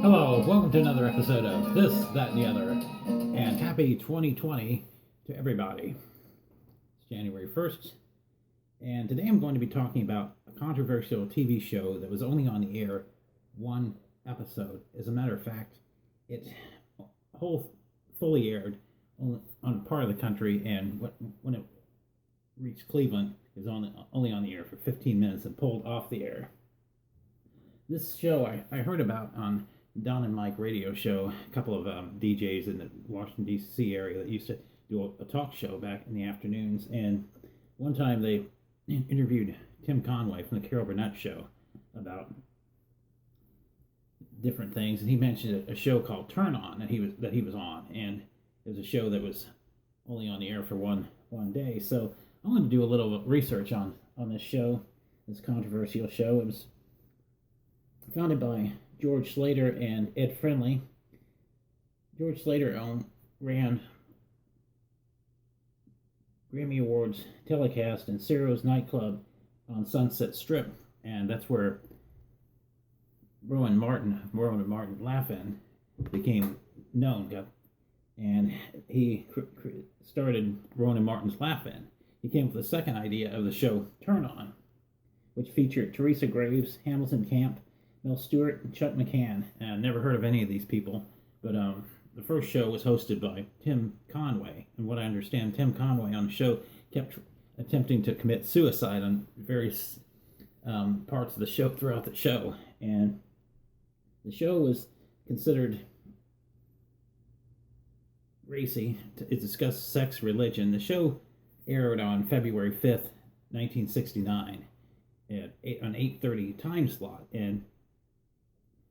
Hello, welcome to another episode of This, That, and the Other, and happy 2020 to everybody. It's January 1st, and today I'm going to be talking about a controversial TV show that was only on the air one episode. As a matter of fact, it fully aired on part of the country, and when it reached Cleveland, it was only on the air for 15 minutes and pulled off the air. This show I heard about on Don and Mike radio show, a couple of DJs in the Washington, D.C. area that used to do a talk show back in the afternoons. And one time they interviewed Tim Conway from the Carol Burnett show about different things. And he mentioned a show called Turn On that he was on. And it was a show that was only on the air for one day. So I wanted to do a little research on this show, this controversial show. It was founded by George Slater and Ed Friendly. George Slater ran Grammy Awards telecast in Ciro's nightclub on Sunset Strip, and that's where Rowan Martin Laugh-In became known. And he started Rowan and Martin's Laugh-In. He came up with the second idea of the show Turn On, which featured Teresa Graves, Hamilton Camp, Mel Stewart, and Chuck McCann. And I've never heard of any of these people, but the first show was hosted by Tim Conway. And what I understand, Tim Conway on the show kept attempting to commit suicide on various parts of the show throughout the show. And the show was considered racy. It discussed sex, religion. The show aired on February 5th, 1969 at an 8:30 time slot. And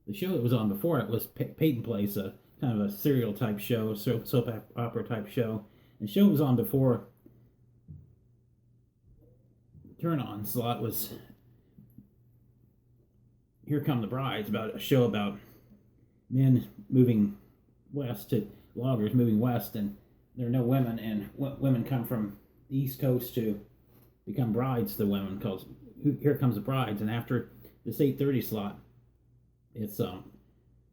the show that was on before it was Peyton Place, a kind of a serial type show, soap opera type show. The show was on before Turn On slot was Here Come the Brides, about a show about men moving west, to loggers moving west, and there are no women, and women come from the East Coast to become brides to the women, called Here Comes the Brides. And after this 8:30 slot, it's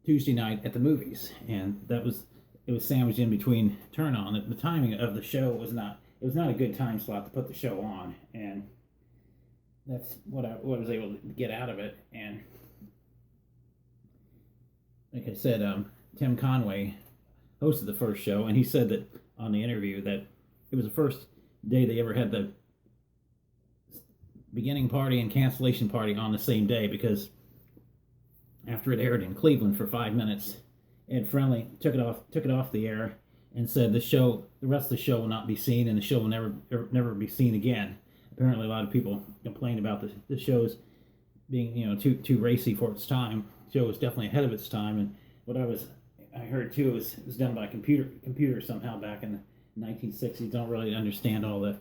Tuesday night at the movies, and it was sandwiched in between Turn On. The timing of the show was not a good time slot to put the show on, and that's what I was able to get out of it. And like I said, Tim Conway hosted the first show, and he said that on the interview that it was the first day they ever had the beginning party and cancellation party on the same day, because after it aired in Cleveland for 5 minutes, Ed Friendly took it off the air and said the rest of the show will not be seen, and the show will never be seen again. Apparently, a lot of people complained about the show's being too racy for its time. The show was definitely ahead of its time, and what I heard too it was done by a computer somehow back in the 1960s. Don't really understand all the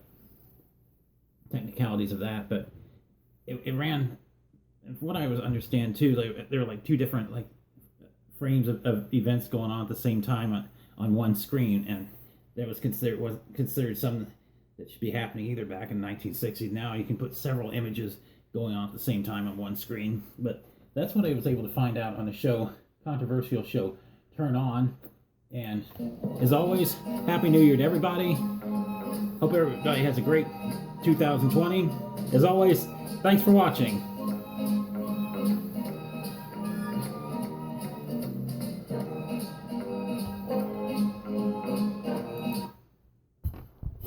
technicalities of that, but it ran. And from what I understand too, there were like two different frames of events going on at the same time on one screen, and that was considered something that should be happening either back in the 1960s. Now you can put several images going on at the same time on one screen. But that's what I was able to find out on the controversial show Turn On. And as always, Happy New Year to everybody. Hope everybody has a great 2020. As always, thanks for watching.